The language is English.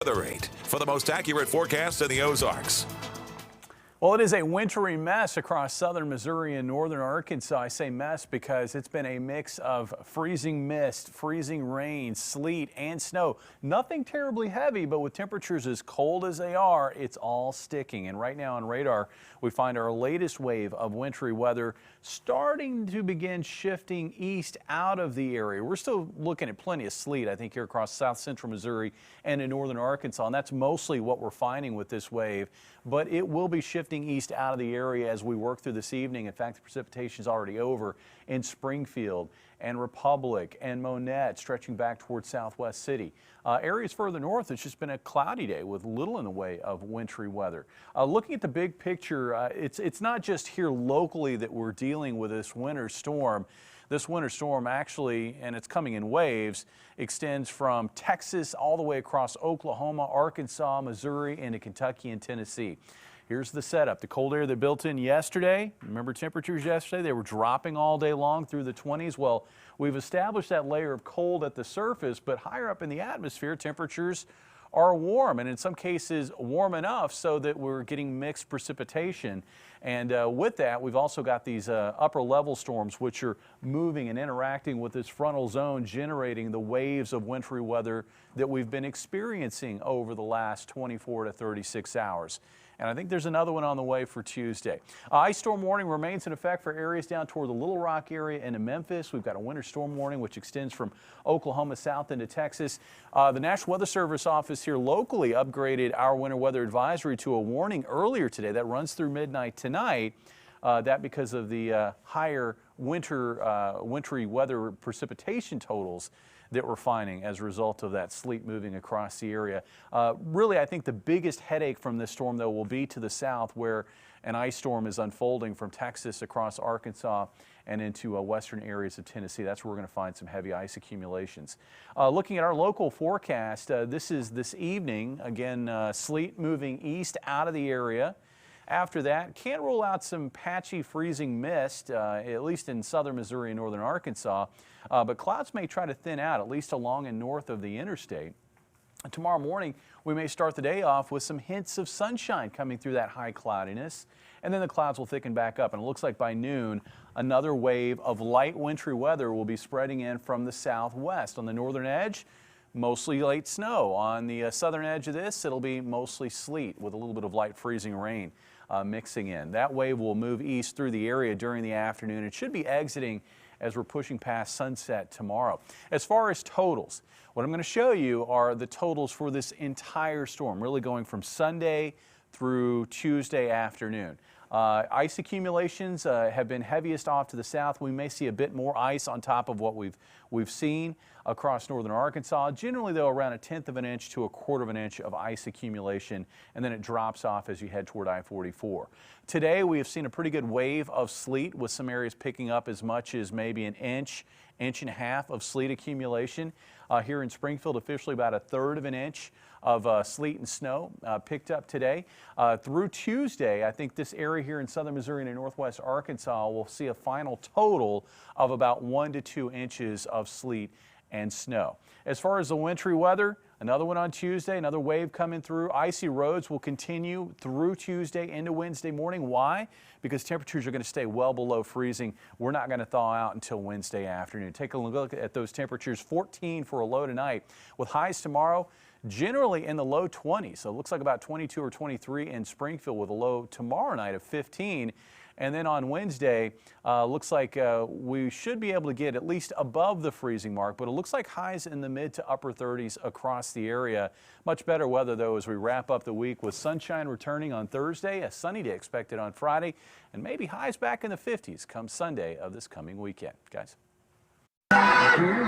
Weather rate for the most accurate forecast in the Ozarks. Well, it is a wintry mess across southern Missouri and northern Arkansas. I say mess because it's been a mix of freezing mist, freezing rain, sleet, and snow. Nothing terribly heavy, but with temperatures as cold as they are, it's all sticking. And right now on radar, we find our latest wave of wintry weather starting to begin shifting east out of the area. We're still looking at plenty of sleet, I think, here across south central Missouri and in northern Arkansas. And that's mostly what we're finding with this wave. But it will be shifting east out of the area as we work through this evening. In fact, the precipitation is already over in Springfield and Republic and Monette, stretching back towards Southwest City. Areas further north, it's just been a cloudy day with little in the way of wintry weather. Looking at the big picture, it's not just here locally that we're dealing with this winter storm. This winter storm actually, and it's coming in waves, extends from Texas all the way across Oklahoma, Arkansas, Missouri, into Kentucky and Tennessee. Here's the setup. The cold air that built in yesterday, remember temperatures yesterday, they were dropping all day long through the 20s. Well, we've established that layer of cold at the surface, but higher up in the atmosphere, temperatures are warm, and in some cases warm enough so that we're getting mixed precipitation. And with that, we've also got these upper level storms which are moving and interacting with this frontal zone, generating the waves of wintry weather that we've been experiencing over the last 24 to 36 hours. And I think there's another one on the way for Tuesday. Ice storm warning remains in effect for areas down toward the Little Rock area into Memphis. We've got a winter storm warning which extends from Oklahoma south into Texas. The National Weather Service office here locally upgraded our winter weather advisory to a warning earlier today that runs through midnight tonight. That because of the higher wintry weather precipitation totals that we're finding as a result of that sleet moving across the area. Really, I think the biggest headache from this storm, though, will be to the south where an ice storm is unfolding from Texas across Arkansas and into western areas of Tennessee. That's where we're going to find some heavy ice accumulations. Looking at our local forecast, this is this evening. Again, sleet moving east out of the area. After that, can't rule out some patchy freezing mist, at least in southern Missouri and northern Arkansas, but clouds may try to thin out, at least along and north of the interstate. Tomorrow morning, we may start the day off with some hints of sunshine coming through that high cloudiness, and then the clouds will thicken back up. And it looks like by noon, another wave of light wintry weather will be spreading in from the southwest. On the northern edge, mostly light snow. On the southern edge of this, it'll be mostly sleet with a little bit of light freezing rain mixing in. That wave will move east through the area during the afternoon. It should be exiting as we're pushing past sunset tomorrow. As far as totals, what I'm going to show you are the totals for this entire storm, really going from Sunday through Tuesday afternoon. Ice accumulations have been heaviest off to the south. We may see a bit more ice on top of what we've seen across northern Arkansas. Generally, though, around 1/10 of an inch to 1/4 of an inch of ice accumulation, and then it drops off as you head toward I-44. Today, we have seen a pretty good wave of sleet, with some areas picking up as much as maybe an inch and a half of sleet accumulation. Here in Springfield, officially about 1/3 of an inch of sleet and snow picked up today. Through Tuesday, I think this area here in southern Missouri and in northwest Arkansas will see a final total of about 1 to 2 inches of sleet and snow. As far as the wintry weather, another one on Tuesday, another wave coming through. Icy roads will continue through Tuesday into Wednesday morning. Why? Because temperatures are going to stay well below freezing. We're not going to thaw out until Wednesday afternoon. Take a look at those temperatures. 14 for a low tonight, with highs tomorrow generally in the low 20s. So it looks like about 22 or 23 in Springfield, with a low tomorrow night of 15. And then on Wednesday, looks like we should be able to get at least above the freezing mark, but it looks like highs in the mid to upper 30s across the area. Much better weather, though, as we wrap up the week with sunshine returning on Thursday, a sunny day expected on Friday, and maybe highs back in the 50s come Sunday of this coming weekend. Guys.